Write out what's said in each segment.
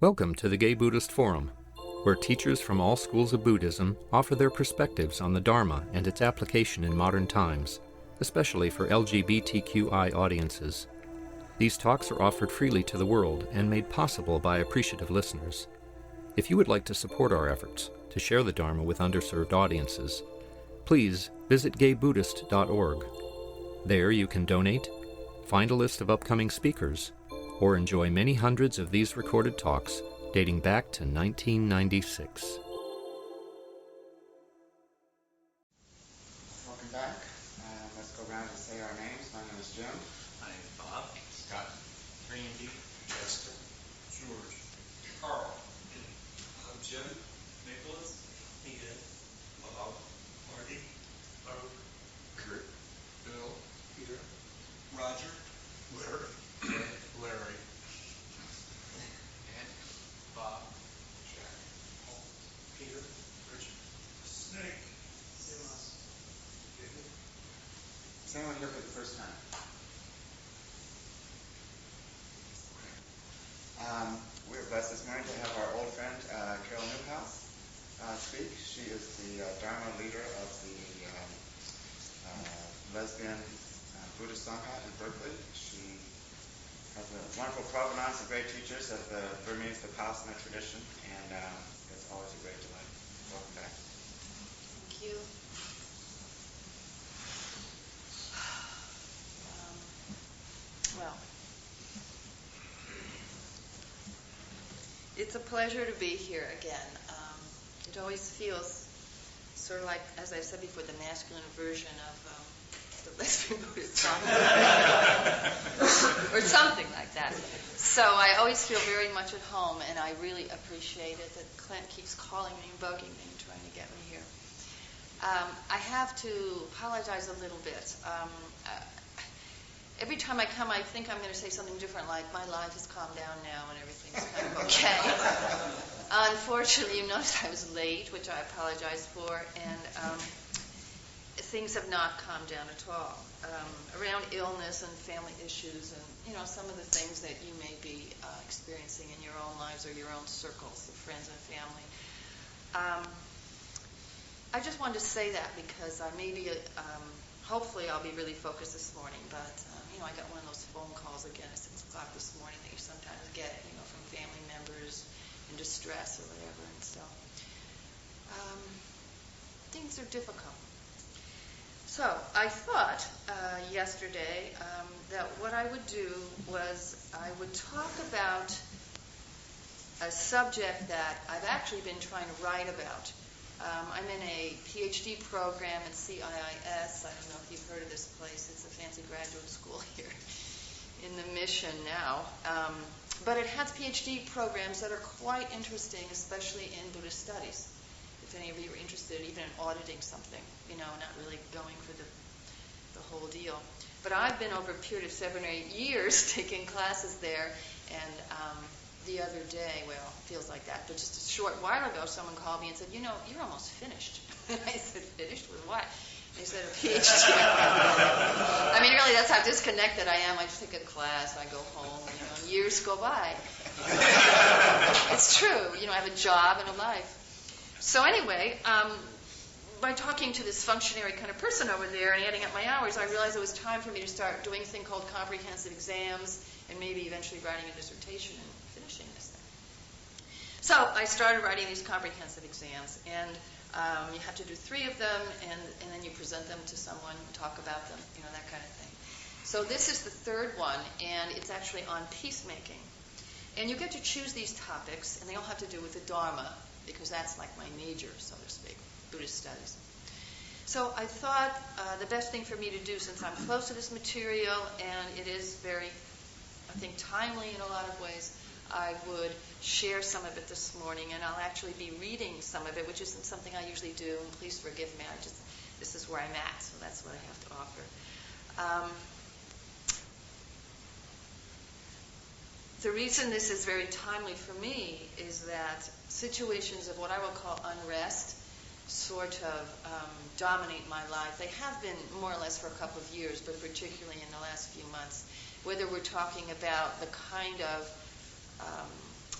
Welcome to the Gay Buddhist Forum, where teachers from all schools of Buddhism offer their perspectives on the Dharma and its application in modern times, especially for LGBTQI audiences. These talks are offered freely to the world and made possible by appreciative listeners. If you would like to support our efforts to share the Dharma with underserved audiences, please visit gaybuddhist.org. There you can donate, find a list of upcoming speakers, or enjoy many hundreds of these recorded talks dating back to 1996. Welcome back. Let's go around and say our names. My name is Jim. My name is Bob. Scott. Randy. Jessica. George. Carl. I'm Jim. Nicholas. Ian. Bob. Marty. Oak. Kurt. Bill. Peter. Roger. Larry. Larry. And Bob. Jack. Paul. Peter. Richard. Snake. Silas. Is anyone here for the first time? We're blessed this morning to have our old friend Carol Newhouse speak. She is the Dharma leader of the lesbian Buddhist Sangha in Berkeley. She has a wonderful provenance of great teachers of the Burmese Vipassana tradition, and it's always a great delight. Welcome back. Thank you. Well, it's a pleasure to be here again. It always feels sort of like, as I said before, the masculine version of the lesbian Buddhist song, or something like that. So I always feel very much at home, and I really appreciate it that Clint keeps calling me and bugging me and trying to get me here. I have to apologize a little bit. Every time I come, I think I'm going to say something different, like, my life has calmed down now and everything's kind of okay. Unfortunately, you noticed I was late, which I apologize for, and things have not calmed down at all. Around illness and family issues and, some of the things that you may be experiencing in your own lives or your own circles of friends and family. I just wanted to say that because I may be, hopefully I'll be really focused this morning, but, I got one of those phone calls again at 6 o'clock this morning that you sometimes get, from family members in distress or whatever, and so things are difficult. So I thought yesterday that what I would do was I would talk about a subject that I've actually been trying to write about. I'm in a PhD program at CIIS. I don't know if you've heard of this place. It's a fancy graduate school here in the Mission now. But it has PhD programs that are quite interesting, especially in Buddhist studies. If any of you are interested even in auditing something, not really going for the whole deal. But I've been over a period of 7 or 8 years taking classes there, and the other day, well, it feels like that, but just a short while ago, someone called me and said, you're almost finished. And I said, finished with what? And they said, a PhD. I mean, really, that's how disconnected I am. I just take a class, I go home, and years go by. It's true. I have a job and a life. So anyway, by talking to this functionary kind of person over there and adding up my hours, I realized it was time for me to start doing a thing called comprehensive exams and maybe eventually writing a dissertation and finishing this thing. So I started writing these comprehensive exams, and you have to do 3 of them, and then you present them to someone, talk about them, that kind of thing. So this is the 3rd one, and it's actually on peacemaking. And you get to choose these topics, and they all have to do with the Dharma, because that's like my major, so to speak, Buddhist studies. So I thought the best thing for me to do, since I'm close to this material, and it is very, I think, timely in a lot of ways, I would share some of it this morning, and I'll actually be reading some of it, which isn't something I usually do, and please forgive me, this is where I'm at, so that's what I have to offer. The reason this is very timely for me is that situations of what I will call unrest sort of dominate my life. They have been more or less for a couple of years, but particularly in the last few months, whether we're talking about the kind of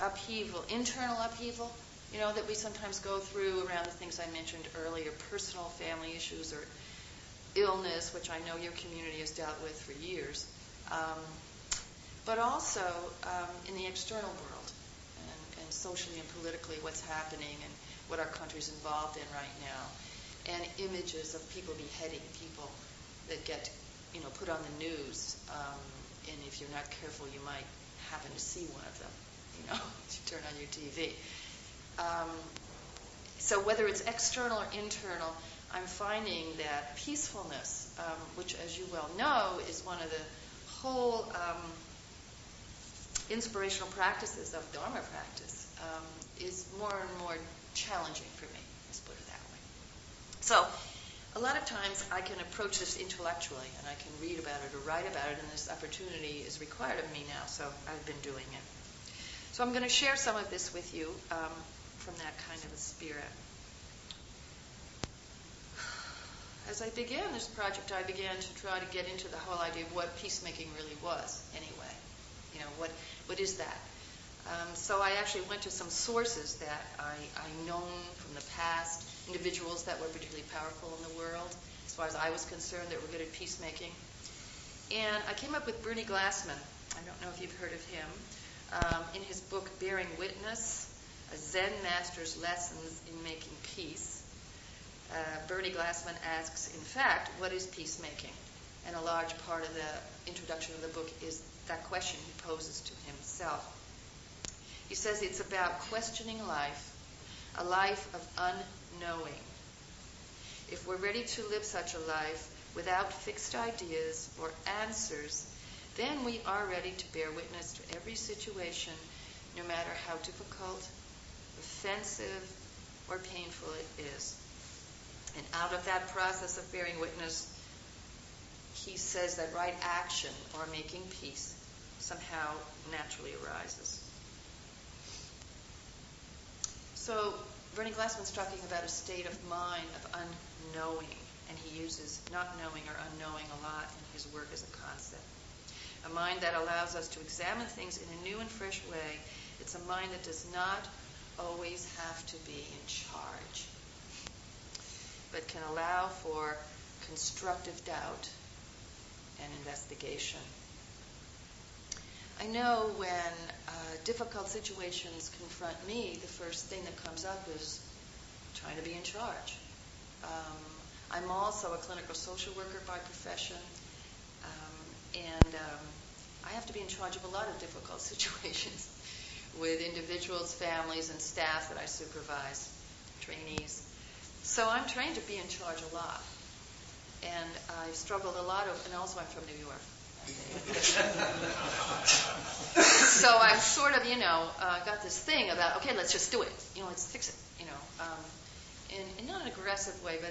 upheaval, internal upheaval, that we sometimes go through around the things I mentioned earlier, personal family issues or illness, which I know your community has dealt with for years, but also in the external world and socially and politically what's happening and what our country's involved in right now, and images of people beheading people that get put on the news, and if you're not careful, you might happen to see one of them, if you turn on your TV. So whether it's external or internal, I'm finding that peacefulness, which, as you well know, is one of the whole inspirational practices of Dharma practice, is more and more challenging for me, let's put it that way. So a lot of times I can approach this intellectually, and I can read about it or write about it, and this opportunity is required of me now, so I've been doing it. So I'm going to share some of this with you from that kind of a spirit. As I began this project, I began to try to get into the whole idea of what peacemaking really was, anyway. What is that? So I actually went to some sources that I known from the past, individuals that were particularly powerful in the world, as far as I was concerned, that were good at peacemaking. And I came up with Bruein Glassman. I don't know if you've heard of him. In his book, Bearing Witness, A Zen Master's Lessons in Making Peace, Bruein Glassman asks, in fact, what is peacemaking? And a large part of the introduction of the book is that question he poses to himself. He says it's about questioning life, a life of unknowing. If we're ready to live such a life without fixed ideas or answers, then we are ready to bear witness to every situation, no matter how difficult, offensive, or painful it is. And out of that process of bearing witness, he says that right action, or making peace, somehow naturally arises. So Bruein Glassman's talking about a state of mind of unknowing, and he uses not knowing or unknowing a lot in his work as a concept. A mind that allows us to examine things in a new and fresh way. It's a mind that does not always have to be in charge, but can allow for constructive doubt and investigation. I know when difficult situations confront me, the first thing that comes up is trying to be in charge. I'm also a clinical social worker by profession, and I have to be in charge of a lot of difficult situations with individuals, families, and staff that I supervise, trainees. So I'm trained to be in charge a lot. And I've struggled a lot, and also I'm from New York. So I'm sort of, got this thing about, okay, let's just do it. Let's fix it, in not an aggressive way, but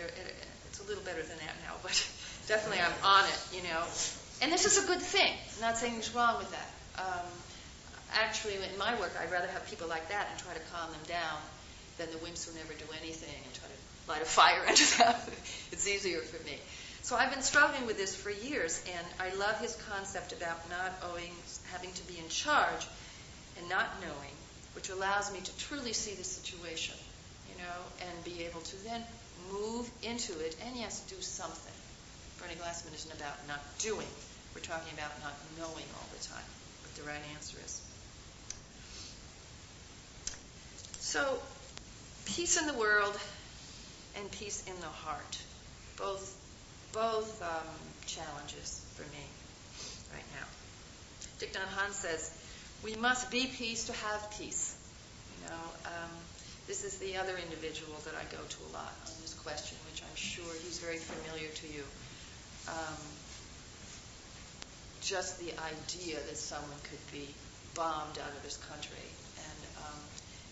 it's a little better than that now, but definitely I'm on it, And this is a good thing. I'm not saying there's wrong with that. Actually, in my work, I'd rather have people like that and try to calm them down than the wimps who never do anything and try to light a fire under them. It's easier for me. So I've been struggling with this for years, and I love his concept about not having to be in charge and not knowing, which allows me to truly see the situation, and be able to then move into it and, yes, do something. Bruein Glassman isn't about not doing. We're talking about not knowing all the time what the right answer is. So, peace in the world and peace in the heart, both challenges for me right now. Thich Nhat Hanh says, we must be peace to have peace. This is the other individual that I go to a lot on this question, which I'm sure he's very familiar to you. Just the idea that someone could be bombed out of this country and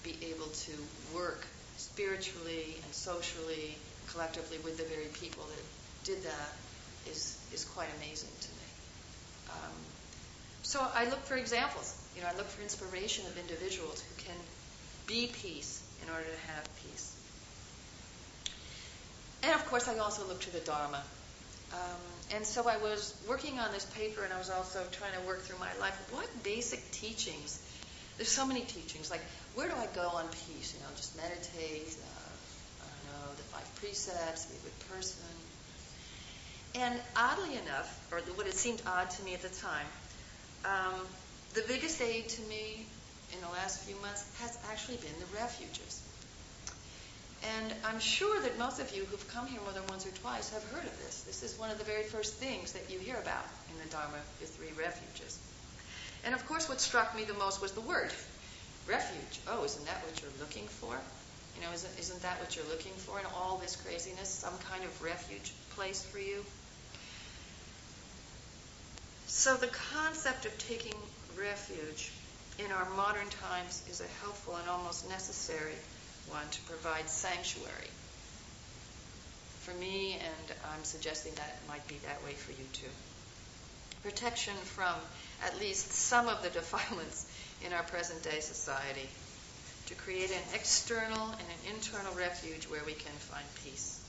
be able to work spiritually and socially, collectively with the very people that did that is quite amazing to me. So I look for examples. I look for inspiration of individuals who can be peace in order to have peace. And of course, I also look to the Dharma. And so I was working on this paper, and I was also trying to work through my life. What basic teachings There's so many teachings, like, where do I go on peace? Just meditate, I don't know, the 5 precepts, be a good person. And oddly enough, or what it seemed odd to me at the time, the biggest aid to me in the last few months has actually been the refuges. And I'm sure that most of you who've come here more than once or twice have heard of this. This is one of the very first things that you hear about in the Dharma, the 3 refuges. And of course, what struck me the most was the word, refuge. Oh, isn't that what you're looking for? Isn't that what you're looking for in all this craziness? Some kind of refuge place for you? So the concept of taking refuge in our modern times is a helpful and almost necessary one to provide sanctuary for me, and I'm suggesting that it might be that way for you too. Protection from at least some of the defilements in our present-day society, to create an external and an internal refuge where we can find peace.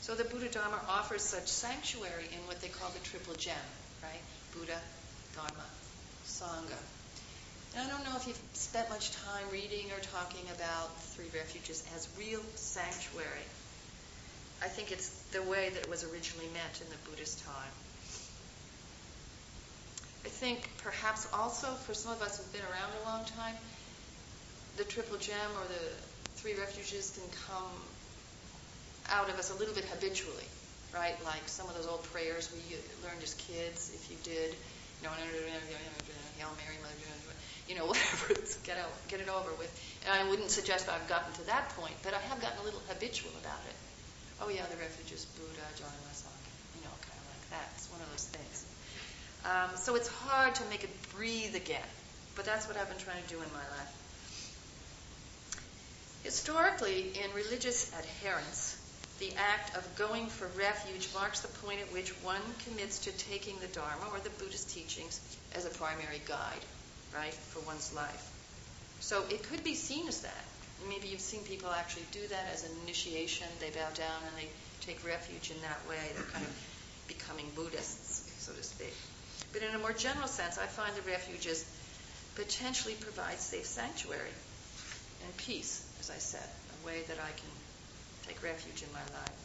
So the Buddha Dharma offers such sanctuary in what they call the triple gem, right? Buddha, Dharma, Sangha. And I don't know if you've spent much time reading or talking about 3 refuges as real sanctuary. I think it's the way that it was originally meant in the Buddhist time. I think perhaps also for some of us who've been around a long time, the triple gem or the 3 refuges can come out of us a little bit habitually, right? Like some of those old prayers we learned as kids, if you did, Hail Mary, Mother, whatever, get it over with. And I wouldn't suggest I've gotten to that point, but I have gotten a little habitual about it. Oh yeah, the refuges, Buddha, Dharma, Sangha, kind of like that. It's one of those things. So it's hard to make it breathe again, but that's what I've been trying to do in my life. Historically, in religious adherence, the act of going for refuge marks the point at which one commits to taking the Dharma or the Buddhist teachings as a primary guide, right, for one's life. So it could be seen as that. Maybe you've seen people actually do that as an initiation. They bow down and they take refuge in that way. They're kind of becoming Buddhists, so to speak. But in a more general sense, I find the refuges potentially provide safe sanctuary and peace, as I said, a way that I can take refuge in my life.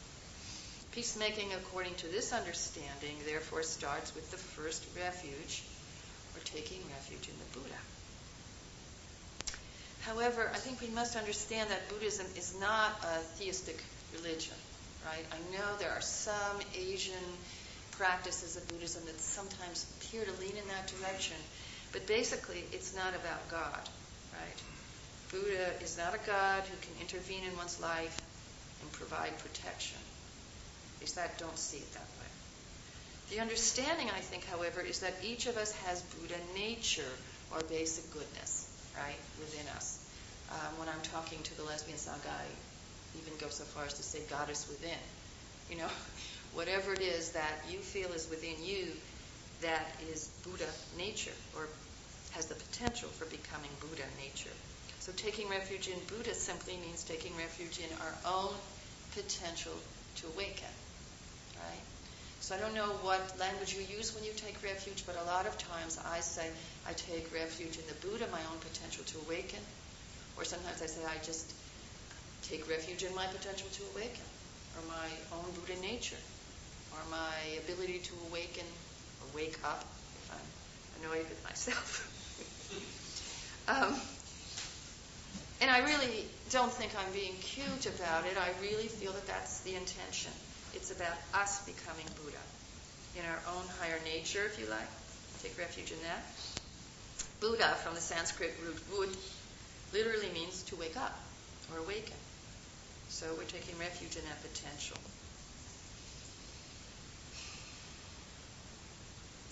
Peacemaking, according to this understanding, therefore starts with the first refuge, or taking refuge in the Buddha. However, I think we must understand that Buddhism is not a theistic religion, right? I know there are some Asian practices of Buddhism that sometimes appear to lean in that direction, but basically it's not about God, right? Buddha is not a God who can intervene in one's life and provide protection. At least I don't see it that way. The understanding, I think, however, is that each of us has Buddha nature, or basic goodness, right, within us. When I'm talking to the lesbian Sangha, I even go so far as to say goddess within. Whatever it is that you feel is within you, that is Buddha nature, or has the potential for becoming Buddha nature. So taking refuge in Buddha simply means taking refuge in our own potential to awaken, right? So I don't know what language you use when you take refuge, but a lot of times I say I take refuge in the Buddha, my own potential to awaken, or sometimes I say I just take refuge in my potential to awaken, or my own Buddha nature, or my ability to awaken or wake up if I'm annoyed with myself. And I really don't think I'm being cute about it. I really feel that that's the intention. It's about us becoming Buddha in our own higher nature, if you like. Take refuge in that. Buddha, from the Sanskrit root bud, literally means to wake up or awaken. So we're taking refuge in that potential.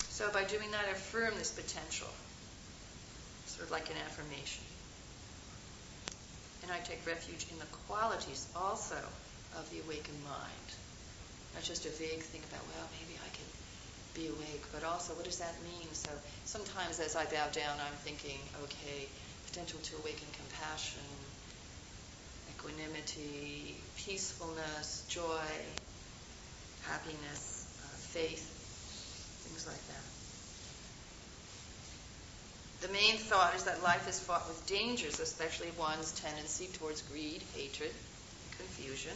So by doing that, I affirm this potential, sort of like an affirmation. And I take refuge in the qualities also of the awakened mind. Not just a vague thing about, well, maybe I can be awake, but also what does that mean? So sometimes as I bow down, I'm thinking, okay, potential to awaken compassion, equanimity, peacefulness, joy, happiness, faith, things like that. The main thought is that life is fraught with dangers, especially one's tendency towards greed, hatred, and confusion.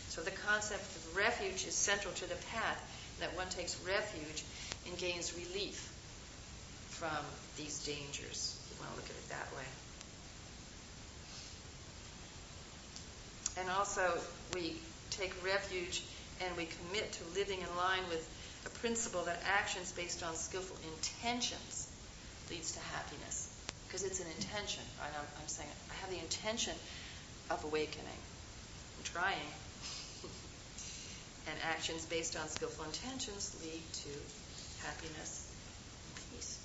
So the concept of refuge is central to the path, that one takes refuge and gains relief from these dangers. You want to look at it that way. And also, we take refuge and we commit to living in line with a principle that actions based on skillful intentions leads to happiness. Because it's an intention, right? I'm saying I have the intention of awakening. I'm trying. And actions based on skillful intentions lead to happiness and peace.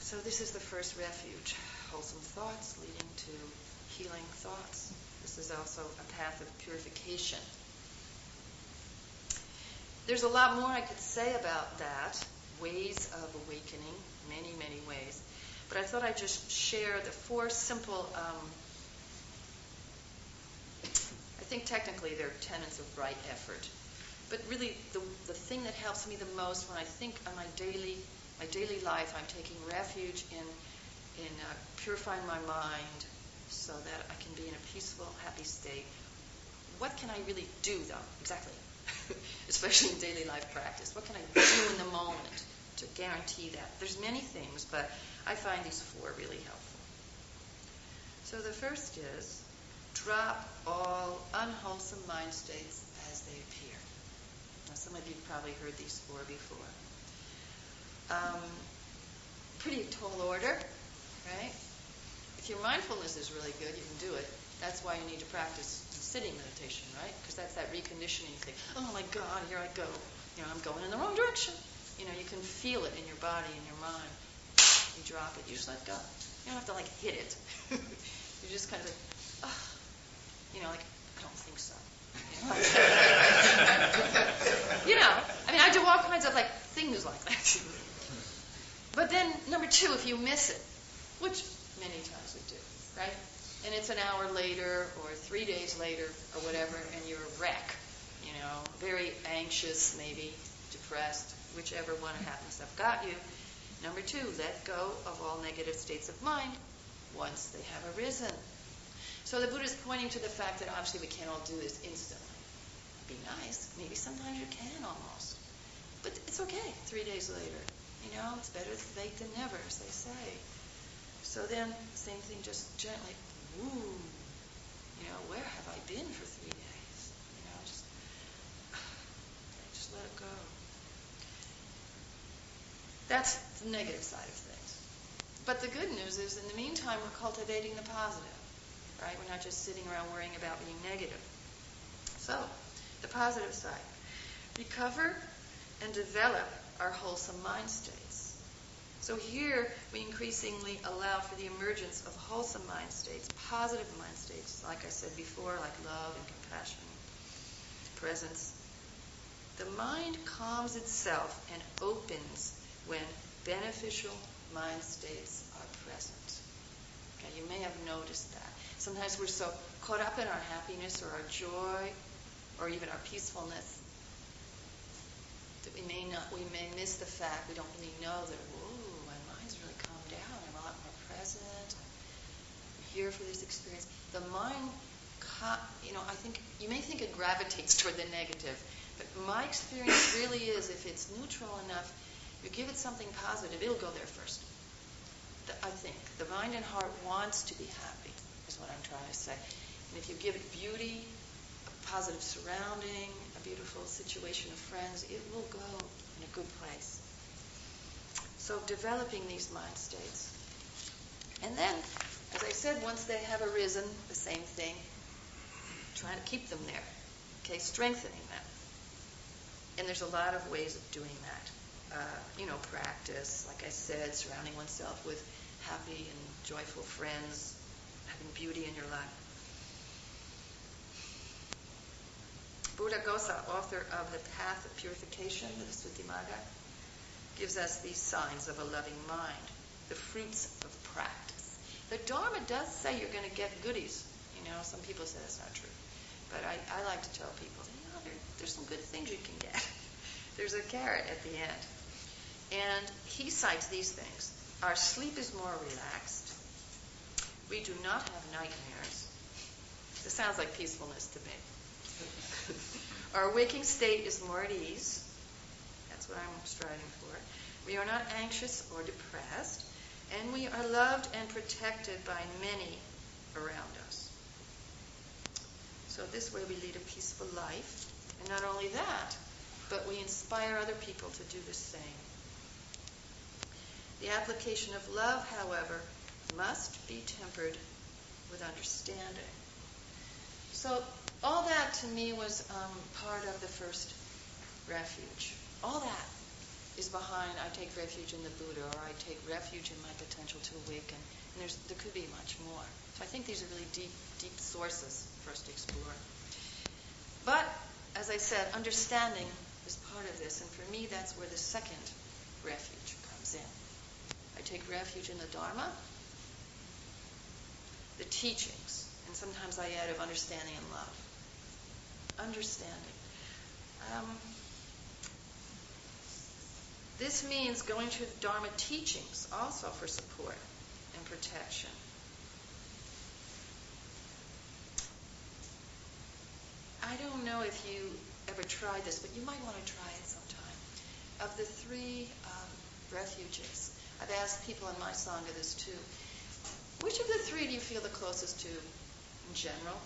So this is the first refuge. Wholesome thoughts leading to healing thoughts. This is also a path of purification. There's a lot more I could say about that, ways of awakening, many, many ways. But I thought I'd just share the four simple, I think technically they're tenets of right effort. But really the thing that helps me the most when I think on my daily life, I'm taking refuge in purifying my mind so that I can be in a peaceful, happy state. What can I really do, though? Exactly. Especially in daily life practice. What can I do in the moment to guarantee that? There's many things, but I find these four really helpful. So the first is, drop all unwholesome mind states as they appear. Now, some of you have probably heard these four before. Pretty tall order, right? If your mindfulness is really good, you can do it. That's why you need to practice sitting meditation, right? Because that's that reconditioning thing. Oh my God, here I go. I'm going in the wrong direction. You can feel it in your body, in your mind. You drop it, you just let go. You don't have to hit it. You just kind of I don't think so. I do all kinds of things like that. But then, number two, if you miss it, which many times we do, right? And it's an hour later or 3 days later or whatever, and you're a wreck, very anxious, maybe depressed, whichever one happens to have got you. Number two, let go of all negative states of mind once they have arisen. So the Buddha is pointing to the fact that obviously we can't all do this instantly. It'd be nice. Maybe sometimes you can almost. But it's okay 3 days later. It's better late than never, as they say. So then, same thing, just gently, where have I been for 3 days? Just let it go. That's the negative side of things. But the good news is, in the meantime, we're cultivating the positive, right? We're not just sitting around worrying about being negative. So, the positive side. Recover and develop our wholesome mind states. So here, we increasingly allow for the emergence of wholesome mind states, positive mind states, like I said before, like love and compassion, presence. The mind calms itself and opens when beneficial mind states are present. Okay, you may have noticed that. Sometimes we're so caught up in our happiness or our joy or even our peacefulness that we may miss the fact, we don't really know that, my mind's really calmed down, I'm a lot more present, I'm here for this experience. The mind, I think, you may think it gravitates toward the negative, but my experience really is, if it's neutral enough, you give it something positive, it'll go there first. I think. The mind and heart wants to be happy, is what I'm trying to say. And if you give it beauty, a positive surrounding, a beautiful situation of friends, it will go in a good place. So developing these mind states. And then, as I said, once they have arisen, the same thing, trying to keep them there. Okay, strengthening them. And there's a lot of ways of doing that. Practice, like I said, surrounding oneself with happy and joyful friends, having beauty in your life. Buddhaghosa, author of The Path of Purification, the Suttimagga, gives us these signs of a loving mind, the fruits of practice. The Dharma does say you're going to get goodies. Some people say that's not true. But I like to tell people, there's some good things you can get. There's a carrot at the end. And he cites these things. Our sleep is more relaxed. We do not have nightmares. This sounds like peacefulness to me. Our waking state is more at ease. That's what I'm striving for. We are not anxious or depressed. And we are loved and protected by many around us. So this way we lead a peaceful life. And not only that, but we inspire other people to do the same. The application of love, however, must be tempered with understanding. So all that to me was part of the first refuge. All that is behind I take refuge in the Buddha, or I take refuge in my potential to awaken. And there could be much more. So I think these are really deep sources for us to explore. But, as I said, understanding is part of this. And for me, that's where the second refuge comes in. I take refuge in the Dharma, the teachings, and sometimes I add of understanding and love. Understanding. This means going to the Dharma teachings also for support and protection. I don't know if you ever tried this, but you might want to try it sometime. Of the three refuges, I've asked people in my Sangha this too. Which of the three do you feel the closest to in general?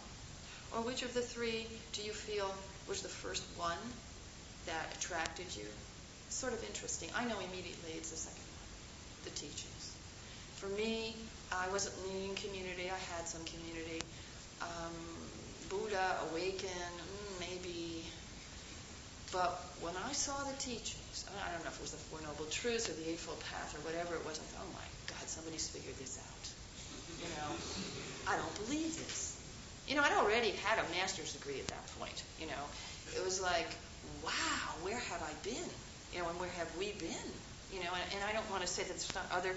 Or which of the three do you feel was the first one that attracted you? It's sort of interesting. I know immediately it's the second one, the teachings. For me, I wasn't needing community. I had some community. Buddha, awaken, maybe. But when I saw the teachings, I don't know if it was the Four Noble Truths or the Eightfold Path or whatever it was, I thought, oh my God, somebody's figured this out. I don't believe this. I'd already had a master's degree at that point. It was like, wow, where have I been? And where have we been? And I don't want to say that there's not other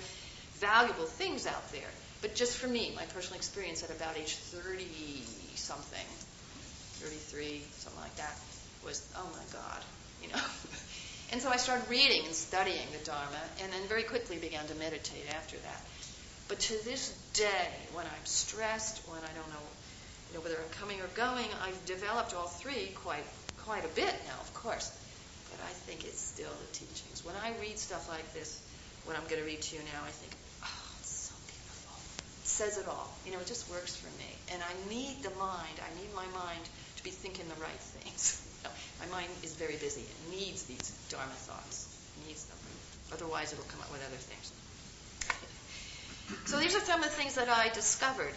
valuable things out there. But just for me, my personal experience at about age 30-something, 33, something like that, was, oh my God, And so I started reading and studying the Dharma, and then very quickly began to meditate after that. But to this day, when I'm stressed, when I don't know, whether I'm coming or going, I've developed all three quite a bit now, of course. But I think it's still the teachings. When I read stuff like this, what I'm going to read to you now, I think, oh, it's so beautiful. It says it all. It just works for me. And I need my mind to be thinking the right things. My mind is very busy. It needs these Dharma thoughts. It needs them. Otherwise, it'll come up with other things. So these are some of the things that I discovered,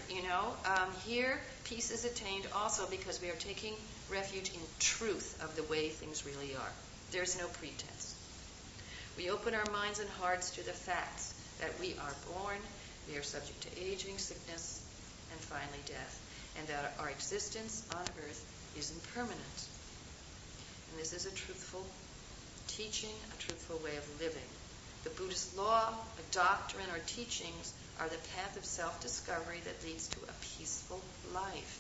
Here, peace is attained also because we are taking refuge in truth of the way things really are. There's no pretense. We open our minds and hearts to the facts that we are born, we are subject to aging, sickness, and finally death, and that our existence on earth is impermanent. And this is a truthful teaching, a truthful way of living. The Buddhist law, a doctrine, or teachings are the path of self-discovery that leads to a peaceful life.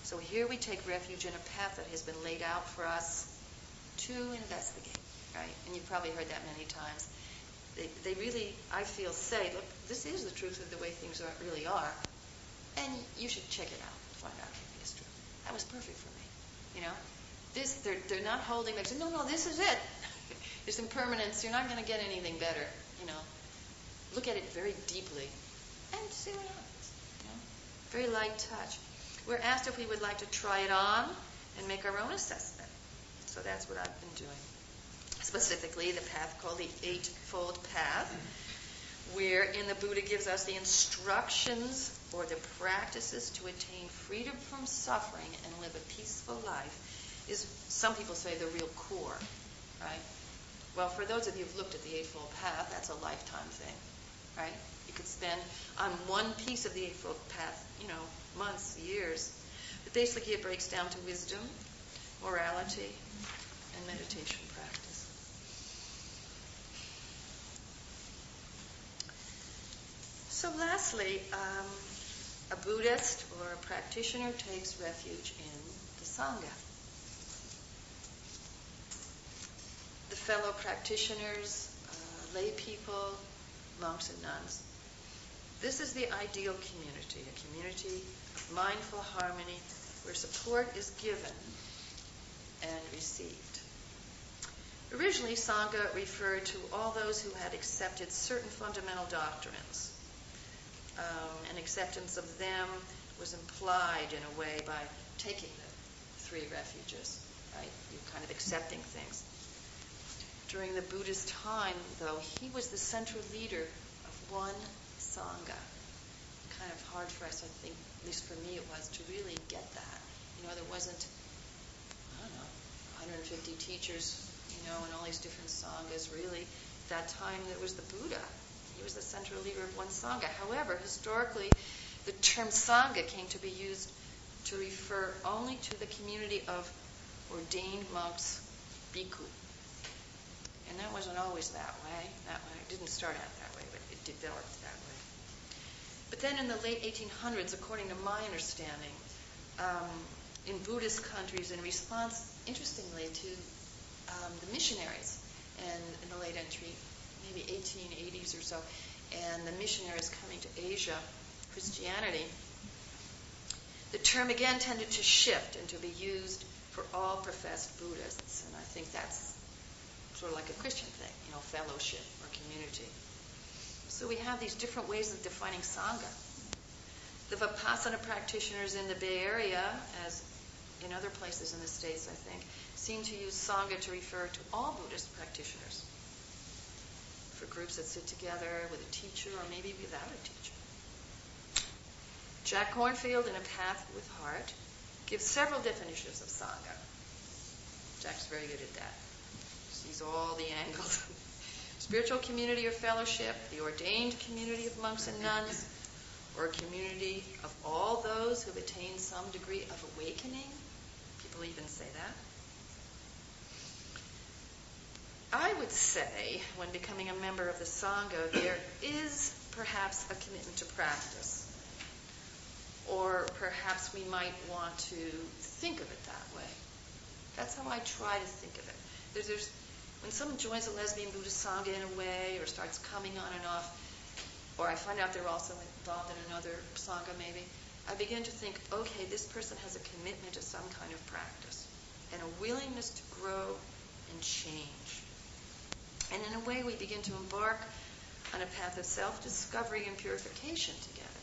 So here we take refuge in a path that has been laid out for us to investigate, right? And you've probably heard that many times. They really, I feel, say, look, this is the truth of the way things really are, and you should check it out, find out if it's true. That was perfect for me, They're not holding back, saying, no, this is it. There's impermanence. You're not going to get anything better, Look at it very deeply and see what happens, Very light touch. We're asked if we would like to try it on and make our own assessment. So that's what I've been doing. Specifically, the path called the Eightfold Path, wherein the Buddha gives us the instructions or the practices to attain freedom from suffering and live a peaceful life, is, some people say, the real core, right? Well, for those of you who've looked at the Eightfold Path, that's a lifetime thing, right? You could spend on one piece of the Eightfold Path, months, years. But basically it breaks down to wisdom, morality, and meditation practice. So lastly, a Buddhist or a practitioner takes refuge in the Sangha. The fellow practitioners lay people, monks and nuns. This is the ideal community, a community of mindful harmony where support is given and received. Originally, Sangha referred to all those who had accepted certain fundamental doctrines. And acceptance of them was implied in a way by taking the 3 refuges, right? You're kind of accepting things. During the Buddhist time, though, he was the central leader of one Sangha. Kind of hard for us, I think, at least for me it was, to really get that. There wasn't, 150 teachers, and all these different Sanghas. Really, at that time, there was the Buddha. He was the central leader of one Sangha. However, historically, the term Sangha came to be used to refer only to the community of ordained monks, bhikkhu. And that wasn't always that way. It didn't start out that way, but it developed that way. But then in the late 1800s, according to my understanding, in Buddhist countries, in response, interestingly, to the missionaries and in the late entry, maybe 1880s or so, and the missionaries coming to Asia, Christianity, the term again tended to shift and to be used for all professed Buddhists. And I think that's sort of like a Christian thing, fellowship or community. So we have these different ways of defining Sangha. The Vipassana practitioners in the Bay Area, as in other places in the States, I think, seem to use Sangha to refer to all Buddhist practitioners, for groups that sit together with a teacher or maybe without a teacher. Jack Kornfield, in A Path with Heart, gives several definitions of Sangha. Jack's very good at that. Sees all the angles. Spiritual community or fellowship, the ordained community of monks and nuns, or a community of all those who have attained some degree of awakening. People even say that. I would say, when becoming a member of the Sangha, there is perhaps a commitment to practice. Or perhaps we might want to think of it that way. That's how I try to think of it. There's when someone joins a lesbian Buddhist Sangha in a way, or starts coming on and off, or I find out they're also involved in another Sangha maybe, I begin to think, okay, this person has a commitment to some kind of practice and a willingness to grow and change. And in a way, we begin to embark on a path of self-discovery and purification together.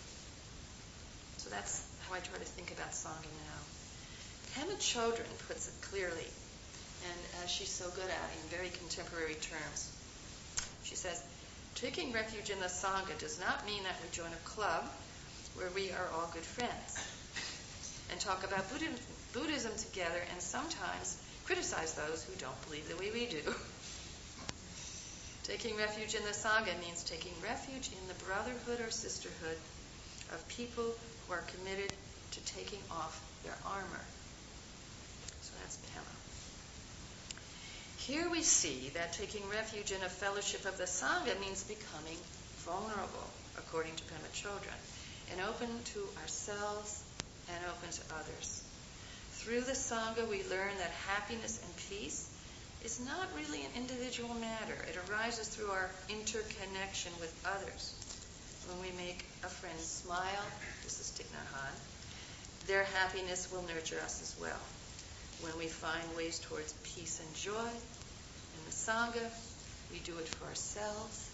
So that's how I try to think about Sangha now. Pema Chodron puts it clearly, and as she's so good at it, in very contemporary terms. She says, taking refuge in the Sangha does not mean that we join a club where we are all good friends and talk about Buddhism together and sometimes criticize those who don't believe the way we do. Taking refuge in the Sangha means taking refuge in the brotherhood or sisterhood of people who are committed to taking off their armor. So that's Pema. Here we see that taking refuge in a fellowship of the Sangha means becoming vulnerable, according to Pema Chodron, and open to ourselves and open to others. Through the Sangha, we learn that happiness and peace is not really an individual matter. It arises through our interconnection with others. When we make a friend smile, this is Thich Nhat Hanh, their happiness will nurture us as well. When we find ways towards peace and joy in the Sangha, we do it for ourselves,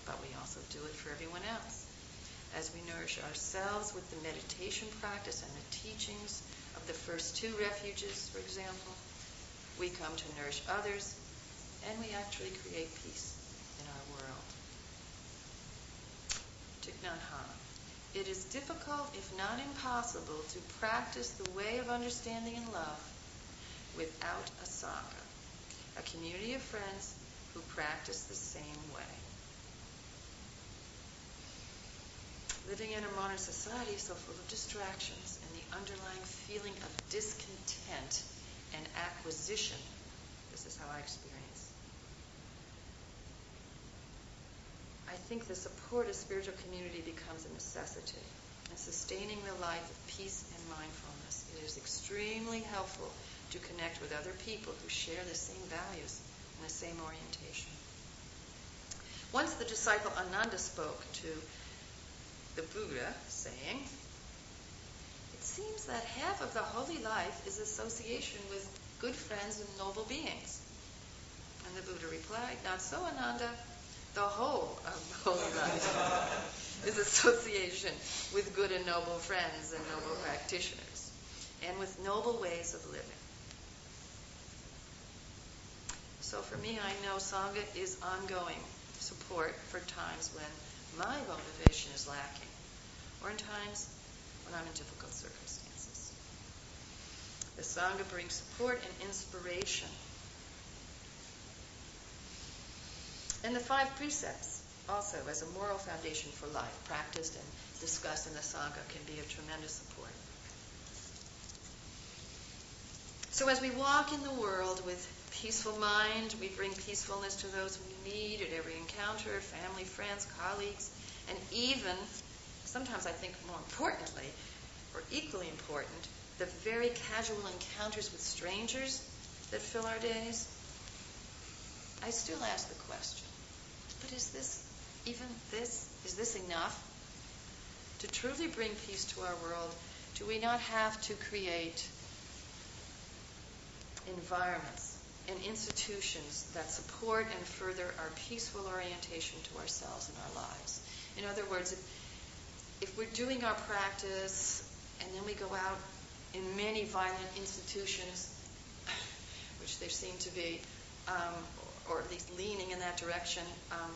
but we also do it for everyone else. As we nourish ourselves with the meditation practice and the teachings of the first 2 refuges, for example, we come to nourish others, and we actually create peace in our world. Thich Nhat Hanh. It is difficult, if not impossible, to practice the way of understanding and love without a Sangha, a community of friends who practice the same way. Living in a modern society so full of distractions and the underlying feeling of discontent and acquisition, this is how I experience. I think the support of spiritual community becomes a necessity in sustaining the life of peace and mindfulness. It is extremely helpful to connect with other people who share the same values and the same orientation. Once the disciple Ananda spoke to the Buddha, saying, "It seems that half of the holy life is association with good friends and noble beings." And the Buddha replied, "Not so, Ananda. The whole of holy life is association with good and noble friends and noble practitioners, and with noble ways of living." So for me, I know Sangha is ongoing support for times when my motivation is lacking, or in times when I'm in difficult circumstances. The Sangha brings support and inspiration. And the 5 precepts, also as a moral foundation for life, practiced and discussed in the Sangha, can be of tremendous support. So as we walk in the world with peaceful mind, we bring peacefulness to those we meet at every encounter, family, friends, colleagues, and even, sometimes I think more importantly, or equally important, the very casual encounters with strangers that fill our days. I still ask the question, but is this enough? To truly bring peace to our world, do we not have to create environments and institutions that support and further our peaceful orientation to ourselves and our lives? In other words, if we're doing our practice and then we go out in many violent institutions, which there seem to be, or at least leaning in that direction, are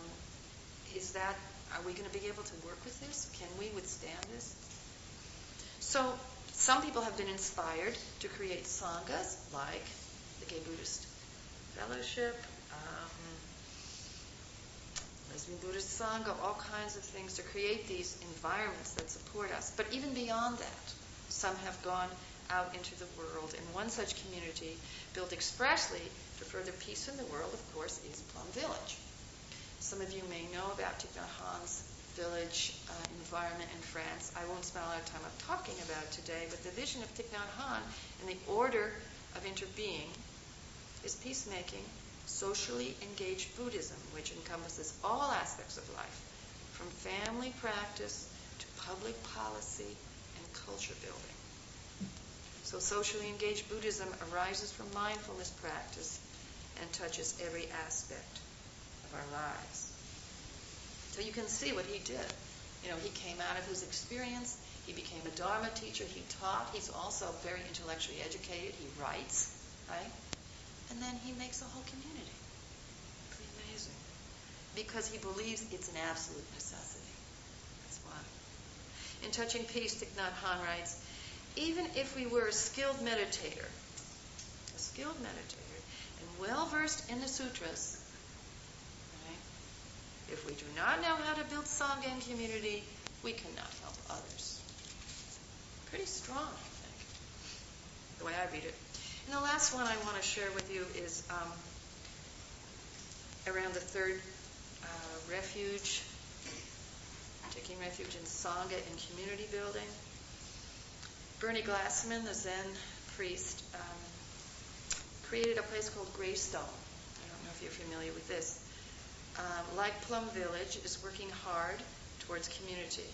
we going to be able to work with this? Can we withstand this? So some people have been inspired to create sanghas, like the Gay Buddhist Fellowship, Lesbian Buddhist Sangha, all kinds of things to create these environments that support us. But even beyond that, some have gone out into the world. And one such community, built expressly to further peace in the world, of course, is Plum Village. Some of you may know about Thich Nhat Hanh's village environment in France. I won't spend a lot of time talking about it today, but the vision of Thich Nhat Hanh and the order of interbeing is peacemaking, socially engaged Buddhism, which encompasses all aspects of life, from family practice to public policy and culture building. So socially engaged Buddhism arises from mindfulness practice and touches every aspect of our lives. So you can see what he did. He came out of his experience. He became a Dharma teacher. He taught. He's also very intellectually educated. He writes, right? And then he makes a whole community. Pretty amazing. Because he believes it's an absolute necessity. That's why. In Touching Peace, Thich Nhat Hanh writes, "Even if we were a skilled meditator, and well-versed in the sutras, right, if we do not know how to build Sangha and community, we cannot help others." Pretty strong, I think, the way I read it. And the last one I want to share with you is around the third refuge, taking refuge in Sangha and community building. Bernie Glassman, the Zen priest, created a place called Greystone. I don't know if you're familiar with this. Like Plum Village, is working hard towards community,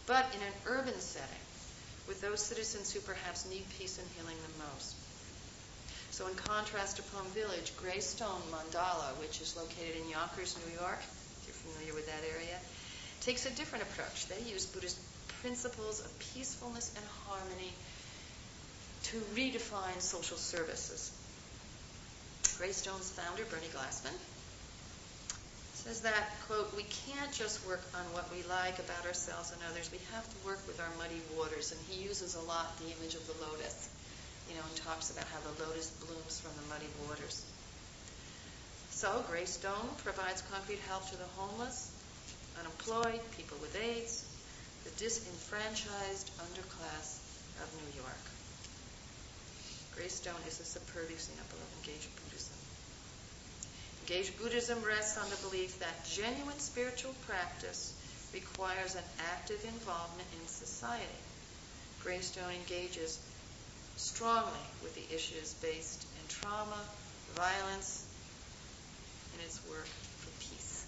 but in an urban setting, with those citizens who perhaps need peace and healing the most. So in contrast to Plum Village, Greystone Mandala, which is located in Yonkers, New York, if you're familiar with that area, takes a different approach. They use Buddhist principles of peacefulness and harmony to redefine social services. Greystone's founder, Bernie Glassman, says that, quote, "We can't just work on what we like about ourselves and others. We have to work with our muddy waters." And he uses a lot the image of the lotus, and talks about how the lotus blooms from the muddy waters. So Greystone provides concrete help to the homeless, unemployed, people with AIDS, the disenfranchised underclass of New York. Greystone is a superb example of engaged Buddhism. Engaged Buddhism rests on the belief that genuine spiritual practice requires an active involvement in society. Greystone engages strongly with the issues based in trauma, violence, and its work for peace.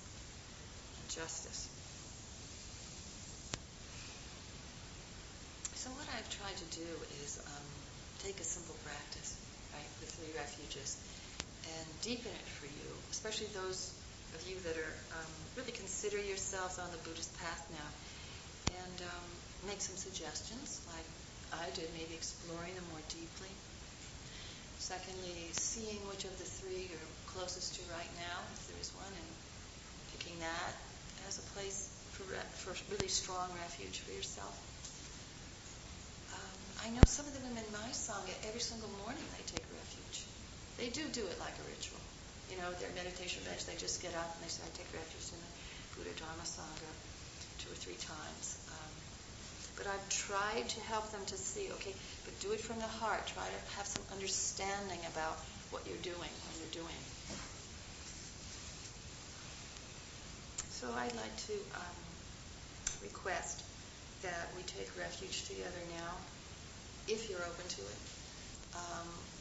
justice. So what I've tried to do is take a simple practice, right, the three refuges, and deepen it for you, especially those of you that are really consider yourselves on the Buddhist path now, and make some suggestions, like I did, maybe exploring them more deeply. Secondly, seeing which of the three you're closest to right now, if there is one, and picking that as a place for really strong refuge for yourself. I know some of the women in my Sangha, every single morning they take refuge. They do it like a ritual. You know, their meditation bench, they just get up and they say, I take refuge in the Buddha Dharma Sangha 2 or 3 times. But I've tried to help them to see, okay, but do it from the heart. Try to have some understanding about what you're doing when you're doing. So I'd like to request that we take refuge together now, if you're open to it.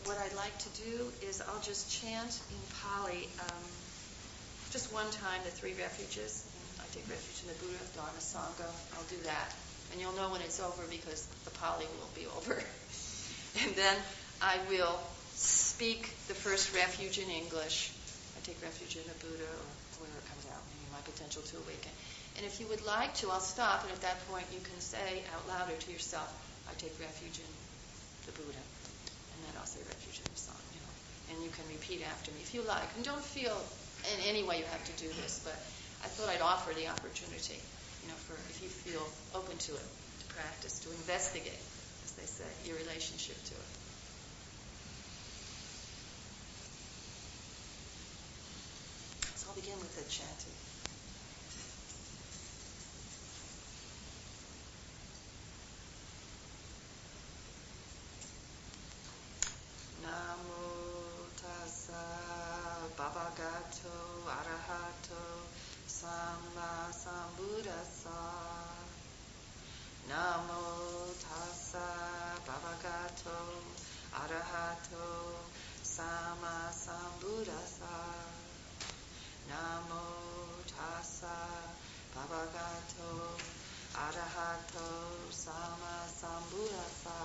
What I'd like to do is I'll just chant in Pali just one time the 3 refuges. I take refuge in the Buddha Dharma Sangha. I'll do that. And you'll know when it's over because the Pali will be over. And then I will speak the first refuge in English. I take refuge in the Buddha, or wherever it comes out, maybe my potential to awaken. And if you would like to, I'll stop, and at that point you can say out louder to yourself, I take refuge in the Buddha. And then I'll say refuge in the Sangha, you know. And you can repeat after me if you like. And don't feel in any way you have to do this, but I thought I'd offer the opportunity, you know, for if you feel open to it, to practice, to investigate, as they say, your relationship to it. So I'll begin with the chanting. Namo tassa bhagavato arahato samma sambuddhassa. Namo tassa bhagavato arahato samma sambuddhassa. Namo tassa bhagavato arahato samma sambuddhassa.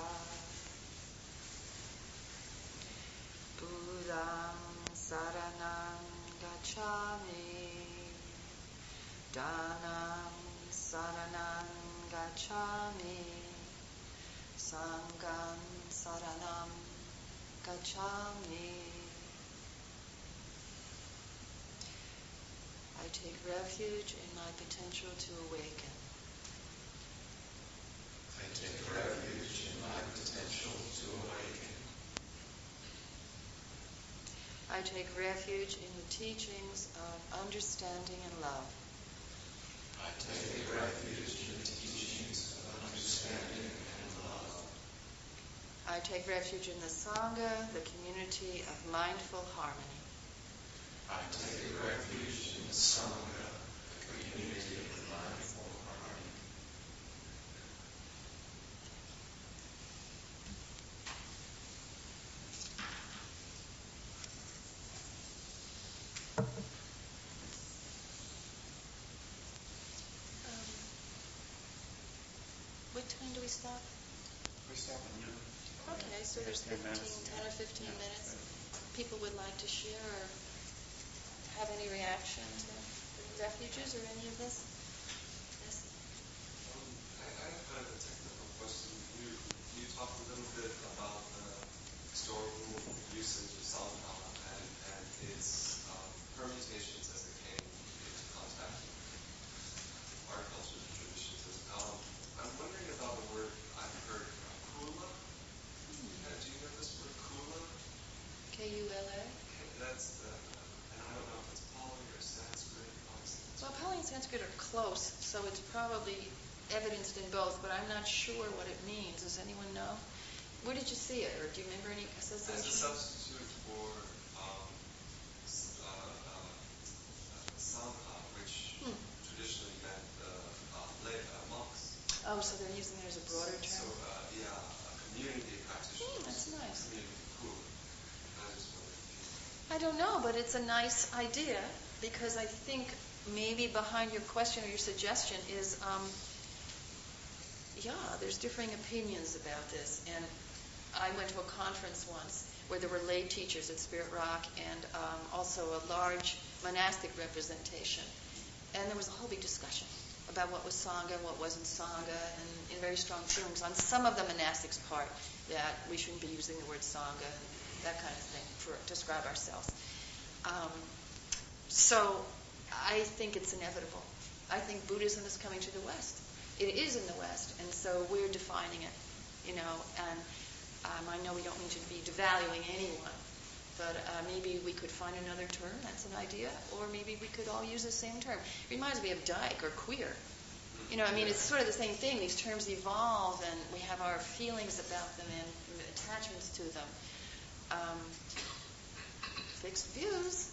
Buddham saranam gacchami, Dhanam saranam gacchami, Sangham saranam gacchami. I take refuge in my potential to awaken. I take refuge in my potential to awaken. I take refuge in the teachings of understanding and love. I take refuge in the teachings of understanding and love. I take refuge in the Sangha, the community of mindful harmony. I take refuge in the Sangha, the community of mindful harmony. What time do we stop? We stop at noon. Okay, so there's 10 or 15 minutes. People would like to share or have any reaction to the refuges or any of this? Yes? I have kind of a technical question. You talked a little bit about the historical usage of Sangha and its permutations as it came into contact with our cultures and traditions. I'm wondering about the word I've heard, kula. Do you know this word, kula? K-U-L-A? That's and I don't know if it's Pali or Sanskrit. Well, Pali and Sanskrit are close, so it's probably evidenced in both, but I'm not sure what it means. Does anyone know? Where did you see it, or do you remember any association? As a substitute for Sangha, which traditionally meant monks. Oh, so they're using it as a broader term? So, a community of practitioners. That's nice. Community cool. I just wondered. I don't know, but it's a nice idea, because I think maybe behind your question or your suggestion is, there's differing opinions about this. And I went to a conference once where there were lay teachers at Spirit Rock and also a large monastic representation. And there was a whole big discussion about what was Sangha and what wasn't Sangha, and in very strong feelings on some of the monastics' part that we shouldn't be using the word Sangha and that kind of thing to describe ourselves. So I think it's inevitable. I think Buddhism is coming to the West. It is in the West, and so we're defining it, and I know we don't mean to be devaluing anyone, but maybe we could find another term. That's an idea. Or maybe we could all use the same term. It reminds me of dyke or queer. It's sort of the same thing. These terms evolve, and we have our feelings about them and attachments to them. Fixed views.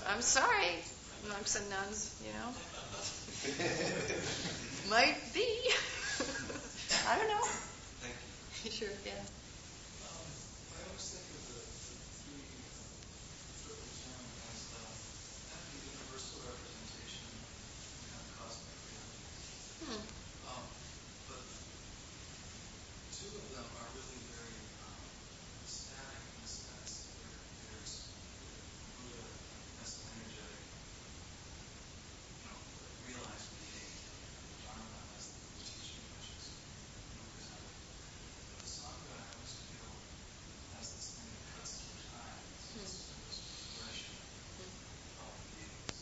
I'm sorry. Monks and nuns, Might be. I don't know. Thank you. Sure, yeah. I always think of the three triple gem as kind of a universal representation of kind of cosmic reality. But two of them are really very static in the sense where there's Buddha as an energetic, realized being, Dharma as the teaching, which is presented. But the Sangha, I always feel, has this thing that cuts through time. It's this progression of beings,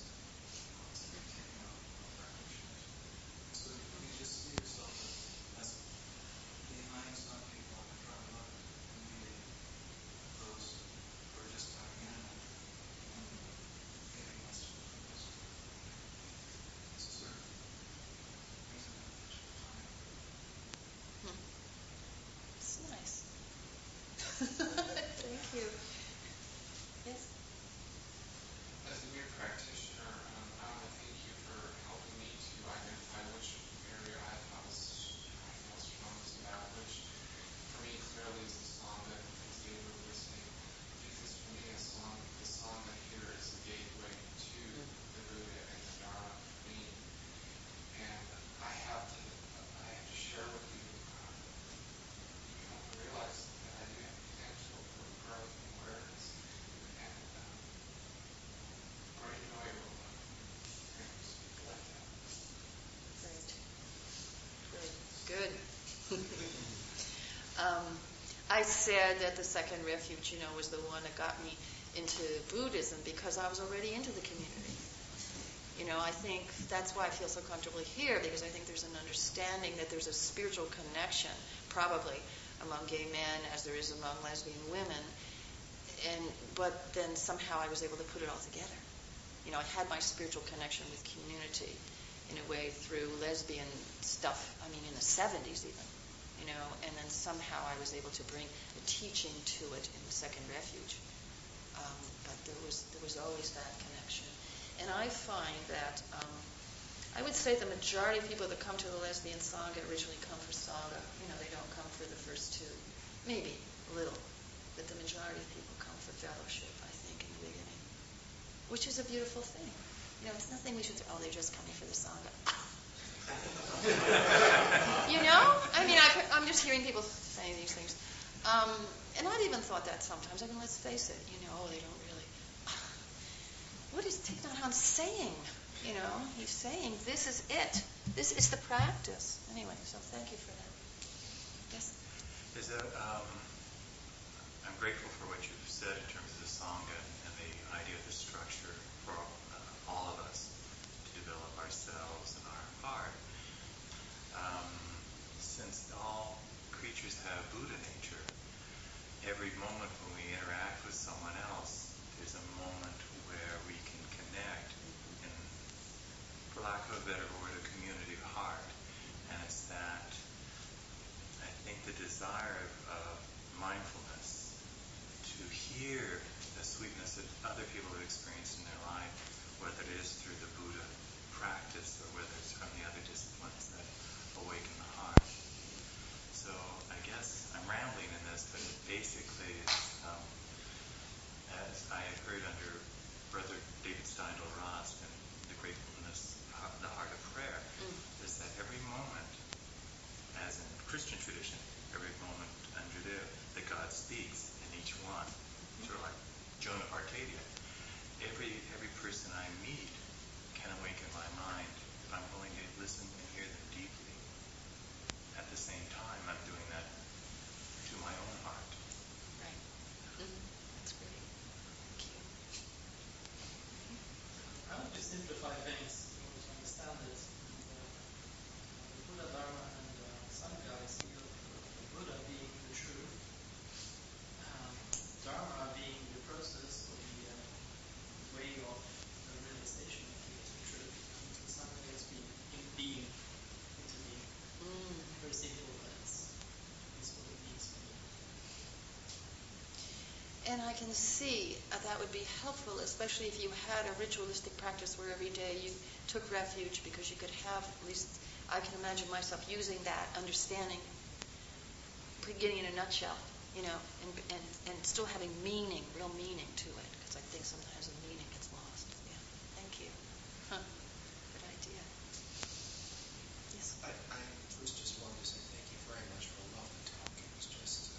constantly taking on practitioners. So you just see yourself as behind some people on the Dharma and meeting those who are just coming in and giving us those. It's sort of brings in that picture of time. It's nice. Thank you. Yes? As a new practitioner, I want to thank you for helping me to identify which area I felt strongest about, which for me clearly is the Sangha, as they were listening, because for me the Sangha here is a gateway to the Buddha and the Dharma for me. And I have to share with you, I realize that I do have potential for growth and awareness, and great joy will speak like that. Great. Good. I said that the second refuge, was the one that got me into Buddhism because I was already into the community. I think that's why I feel so comfortable here, because I think there's an understanding that there's a spiritual connection, probably, among gay men as there is among lesbian women. But then somehow I was able to put it all together. I had my spiritual connection with community in a way through lesbian stuff, in the 70s even, and then somehow I was able to bring the teaching to it in the second refuge. But there was always that connection. And I find that, I would say the majority of people that come to the lesbian Sangha originally come for Sangha. They don't come for the first two. Maybe a little. But the majority of people come for fellowship, I think, in the beginning. Which is a beautiful thing. It's nothing we should say, they're just coming for the Sangha. I'm just hearing people saying these things. And I've even thought that sometimes. Let's face it, they don't really. What is Thich Nhat Hanh saying? He's saying this is it. This is the practice. Anyway, so thank you for that. Yes? I'm grateful for what you've said in terms of the Sangha and the idea of the structure for all of us to develop ourselves and our heart. Since all creatures have Buddha nature, every moment when we interact with someone else, there's a moment where we can connect in, for lack of a better word, a community of heart. And it's that, I think, the desire of mindfulness to hear the sweetness that other people have experienced in their life, whether it is through the Buddha practice or whether it's from the other disciplines that awaken the heart. So I guess I'm rambling in this, but basically it's, as I had heard under Brother David Steindl-Rast in And I can see that would be helpful, especially if you had a ritualistic practice where every day you took refuge, because you could have, at least I can imagine myself using that understanding, getting in a nutshell, and still having meaning, real meaning to it, because I think sometimes the meaning gets lost. Yeah, thank you. Good idea. Yes. I first just wanted to say thank you very much for a lovely talk. It was just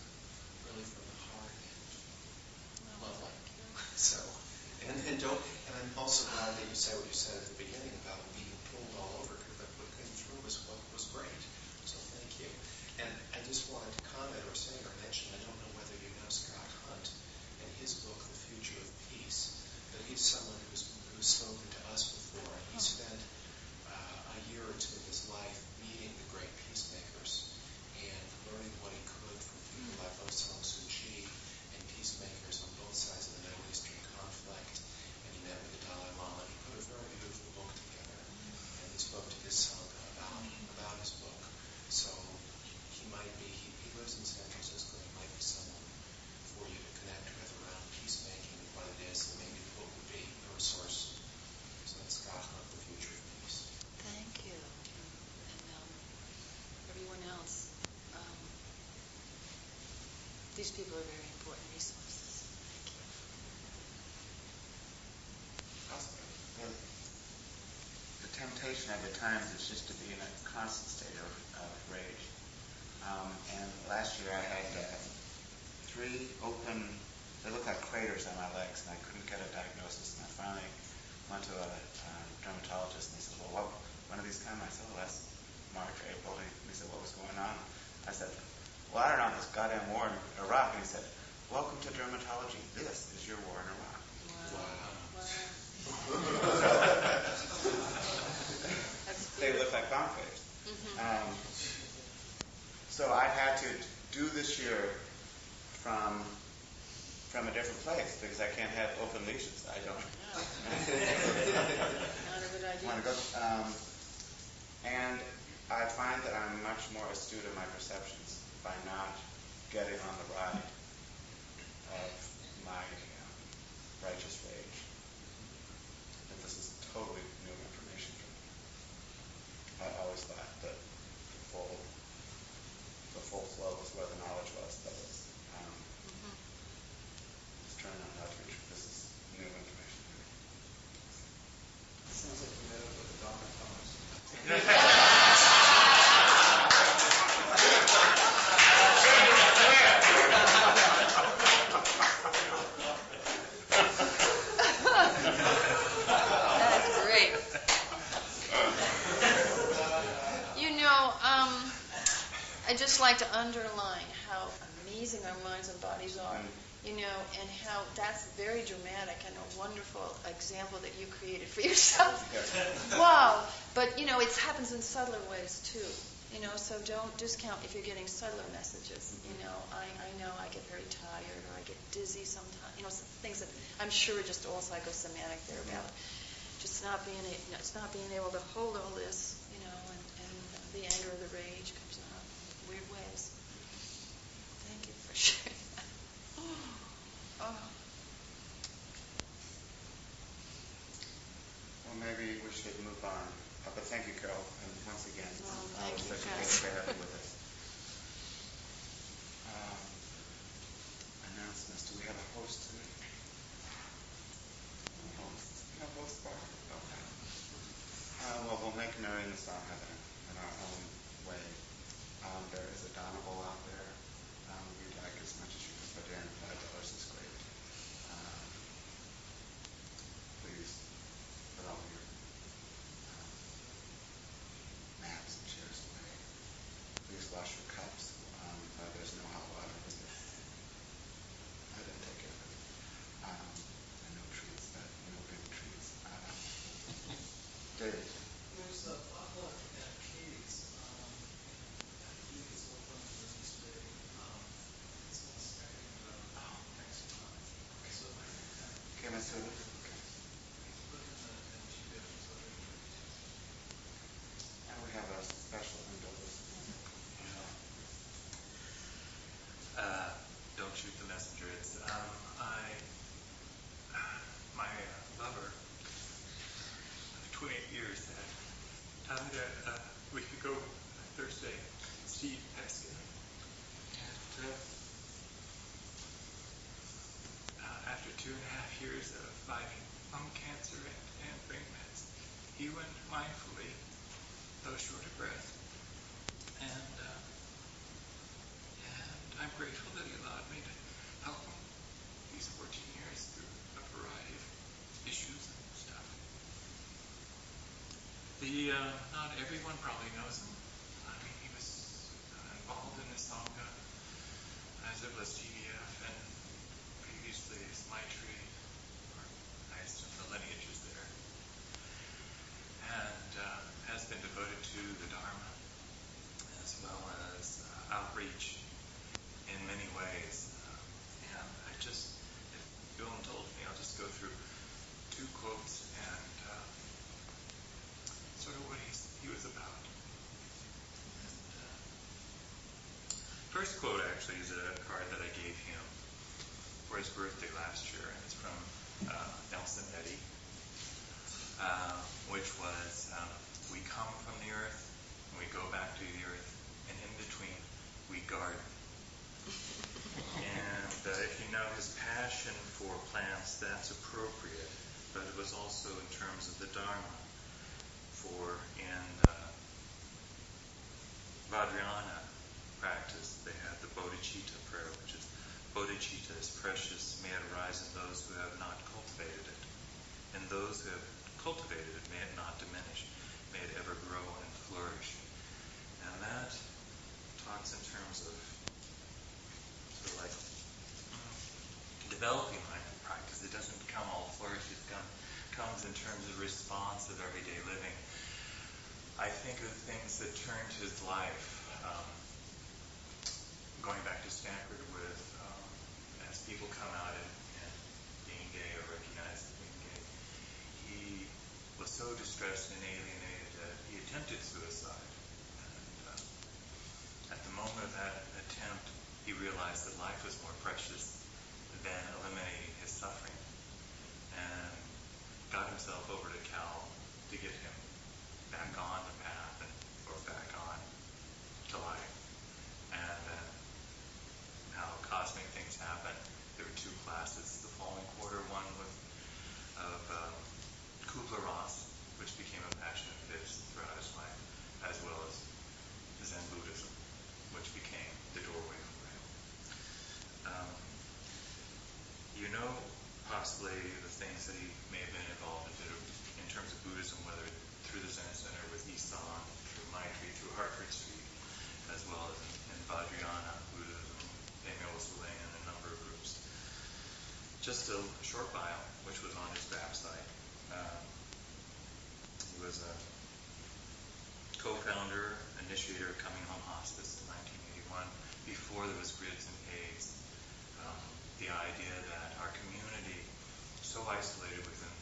really from the heart and lovely. So, and I'm also glad that you said what you said at the beginning about being pulled all over, because what came through was great. So thank you. And I just wanted to comment or say or mention, I don't know whether you know Scott Hunt and his book, The Future of Peace, but he's someone who's spoken to us before. And he spent a year or two of his life meeting the great peacemakers and learning what he could from people like Aung San Suu Kyi and peacemakers on both sides of the Middle Eastern conflict. And he met with the Dalai Lama. He put a very beautiful book together, and he spoke to his Sangha about his book. So he lives in San Francisco. He might be someone for you to connect with around peacemaking and what it is, and maybe the book would be a resource. So that's Scott Hunt, The Future of Peace. Thank you. And everyone else. These people are very important resources. Thank you. The temptation at the times is just to be in a constant state of rage. And last year I had 3 open, they looked like craters on my legs, and I couldn't get a diagnosis. And I finally went to a dermatologist, and he said, well, when are these coming? I said, well, that's March, April. And he said, what was going on? I said, well, I don't know, this goddamn war in Iraq. And he said, welcome to dermatology. This is your war in Iraq. Wow. They look like bomb craters. Mm-hmm. So I had to do this year from a different place, because I can't have open lesions. I don't. Not a good idea. Want to go? And I find that I'm much more astute in my perceptions by not getting on the ride of my righteous rage. And this is totally new information for me. I always thought that the full flow was where the knowledge was. But it's turning out not to be true. This is new information for me. Sounds like you met up with the Dharma Thomas. That's great. I just like to underline how amazing our minds and bodies are, and how that's very dramatic and a wonderful example that you created for yourself. Wow. But, it happens in subtler ways, too. So don't discount if you're getting subtler messages. I know I get very tired, or I get dizzy sometimes. Some things that I'm sure are just all psychosomatic. They're about just not being able to hold all this, and the anger or the rage comes out in weird ways. Thank you for sharing that. Oh. Well, maybe we should move on. But thank you, Carol, and once again, Thank you, such a Chris. pleasure to have you with us. Announcements. Do we have a host tonight? No host. No host bar. Okay. Well, we'll make merry in the song in our own way. mindfully, though short of breath. And I'm grateful that he allowed me to help him these 14 years through a variety of issues and stuff. Not everyone probably knows him. I mean, he was involved in the Sangha as it was GDF and previously as Maitri, or I assume the lineage is there, and has been devoted to the Dharma as well as outreach in many ways. And if Bill indulge me, I'll just go through two quotes and sort of what he was about. First quote actually is a card that I gave him for his birthday last year, and it's from Nelson Eddy, which was, we come from the earth, and we go back to the earth, and in between, we garden. And if you know his passion for plants, that's appropriate, but it was also in terms of the Dharma. For in Vajrayana practice, they had the bodhicitta prayer, which is, bodhicitta is precious, may it arise in those who have not cultivated it. And those who have cultivated it, may it not diminish, may it ever grow and flourish. And that talks in terms of sort of like developing mindful practice. It doesn't come all flourished, it comes in terms of response of everyday living. I think of things that turned his life, going back to Stanford with, as people come out and being gay or recognize being gay, he was so distressed and alienated that he attempted suicide. And at the moment of that attempt, he realized that life was more precious than eliminating his suffering, and got himself over to Cal to get him back on the path or back on to life. And then how cosmic things happen. There were two classes the following quarter, one of Kubler-Ross, which became a passion of his throughout his life, as well as Zen Buddhism, which became the doorway for him. You know possibly the things that he may have been involved in terms of Buddhism, whether through the Zen Center with Isan, through Maitri, through Hartford Street, as well as in Vajrayana Buddhism, Emil Soleil, and a number of groups. Just a short bio, which was on his website. He was a co-founder, initiator of Coming Home Hospice in 1981, before there was grids and aids. The idea that our community, so isolated within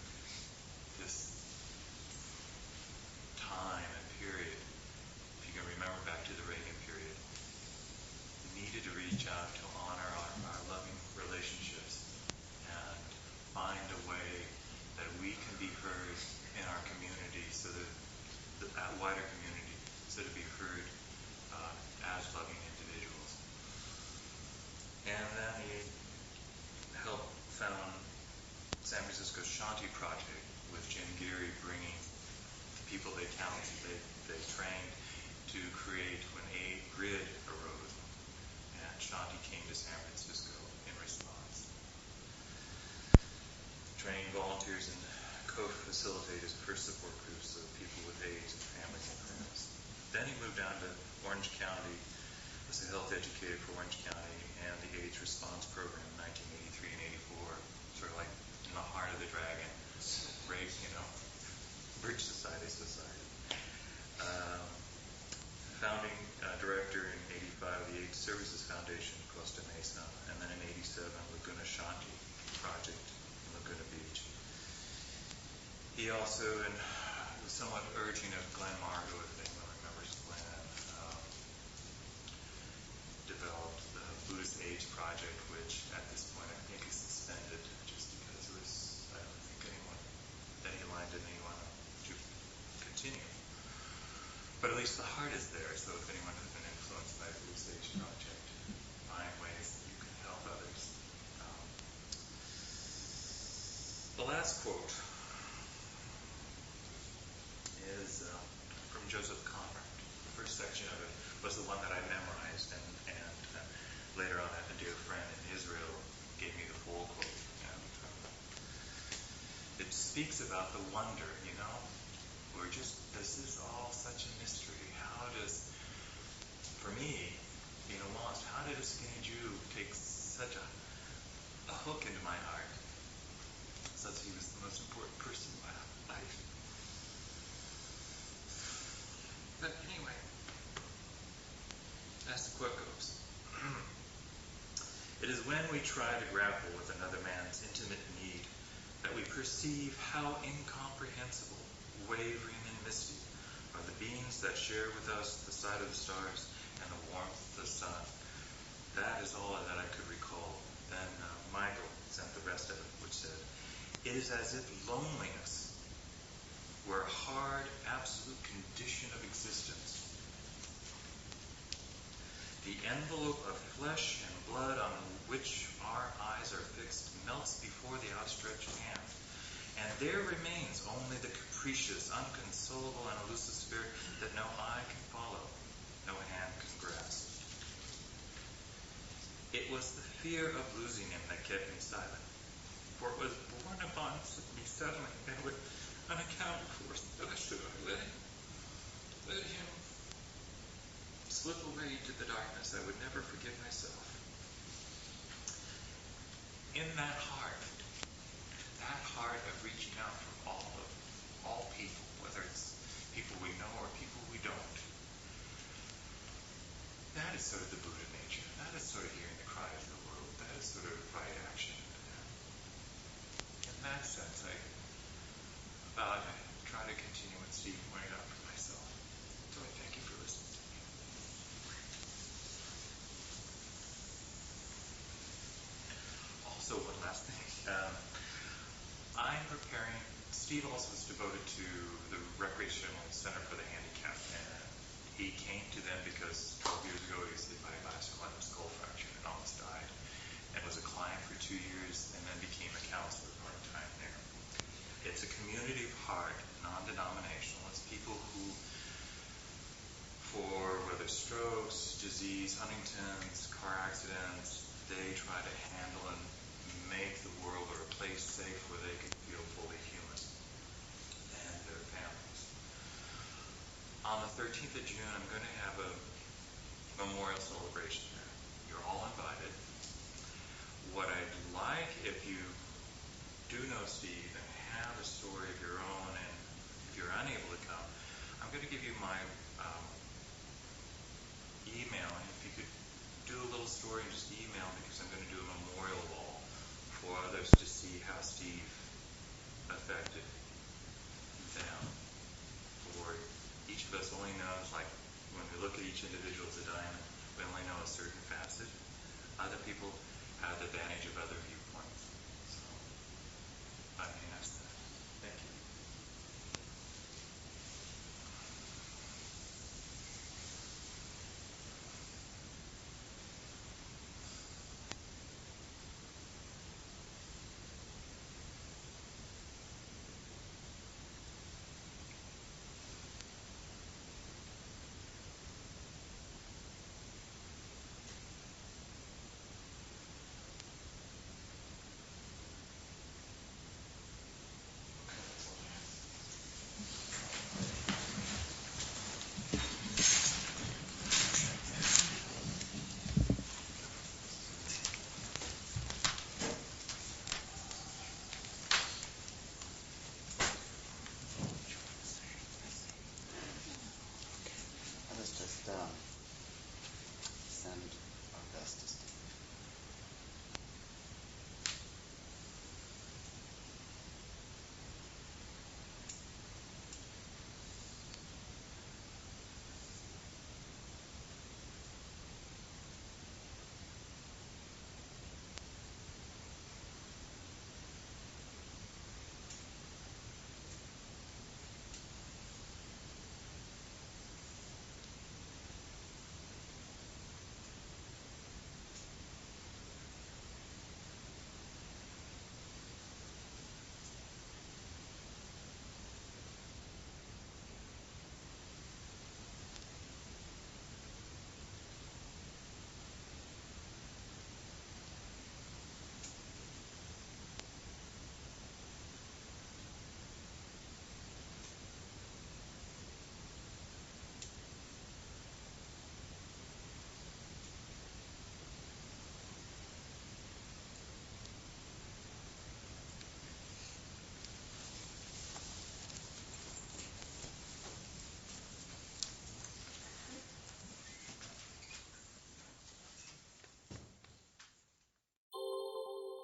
this time and period, if you can remember back to the Reagan period, needed to reach out to honor our loving relationships and find a way that we can be heard in our community, so that wider community, so to be heard as loving individuals. And then he helped found San Francisco Shanti Project with Jim Geary, bringing people they counseled, they trained to create when a grid arose, and Shanti came to San Francisco in response. Training volunteers and co-facilitators for support groups of people with AIDS and families and friends. Then he moved down to Orange County as a health educator for Orange County and the AIDS Response Program in 1983 and 84, sort of like in the heart of the dragon, race, Bridge Society. Founding director in 85 of the AIDS Services Foundation, Costa Mesa, and then in 87, Laguna Shanti Project in Laguna Beach. He also, in the somewhat urging of Glenn Margo, if anyone remembers Glenn, developed the Buddhist AIDS Project, which at this point I think is suspended just because it was, I don't think any line didn't want to continue. But at least the heart is there, so if anyone has been influenced by the Buddhist AIDS Project, find ways that you can help others. The last quote is speaks about the wonder, you know? We're just, this is all such a mystery. How does, for me, being a lost, how did a skinny Jew take such a hook into my heart? Since he was the most important person in my life. But anyway, as the quote goes, it is when we try to grapple with another man's intimate need that we perceive how incomprehensible, wavering, and misty are the beings that share with us the sight of the stars and the warmth of the sun. That is all that I could recall. Then Michael sent the rest of it, which said, it is as if loneliness were a hard, absolute condition of existence. The envelope of flesh and blood on which our eyes are fixed melts before the outstretched hand, and there remains only the capricious, unconsolable, and elusive spirit that no eye can follow, no hand can grasp. It was the fear of losing him that kept me silent, for it was borne upon me suddenly and with unaccountable force that I should have let him slip away into the darkness. I would never forgive myself. In that heart of reaching out from all people, whether it's people we know or people we don't, that is sort of the Buddha nature. That is sort of hearing the cry of the world. That is sort of right action. In that sense, I try to continue what Steve pointed out for myself. So I thank you for listening to me. Also, one last thing. I'm preparing, Steve also is devoted to the Recreational Center for the Handicapped, and he came to them because 12 years ago he was hit by a bicycle and had a skull fracture and almost died, and was a client for 2 years and then became a counselor part-time there. It's a community of heart, non-denominational. It's people who, for whether strokes, disease, Huntington's, car accidents, they try to handle and make the world or a place safe where they can feel fully human and their families. On the 13th of June, I'm going to have a memorial celebration there. You're all invited. What I'd like, if you do know Steve and have a story of your own, and if you're unable to come, I'm going to give you my email, and if you could do a little story and just email, because I'm going to do a memorial wall for others to see how Steve affected them. For each of us only knows, like when we look at each individual as a diamond, we only know a certain facet. Other people have the advantage of other viewpoints. So I may ask that. Thank you.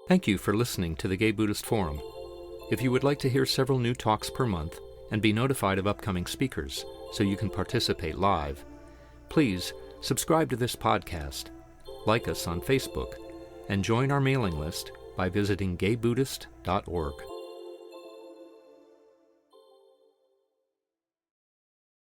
Thank you for listening to the Gay Buddhist Forum. If you would like to hear several new talks per month and be notified of upcoming speakers so you can participate live, please subscribe to this podcast, like us on Facebook, and join our mailing list by visiting gaybuddhist.org.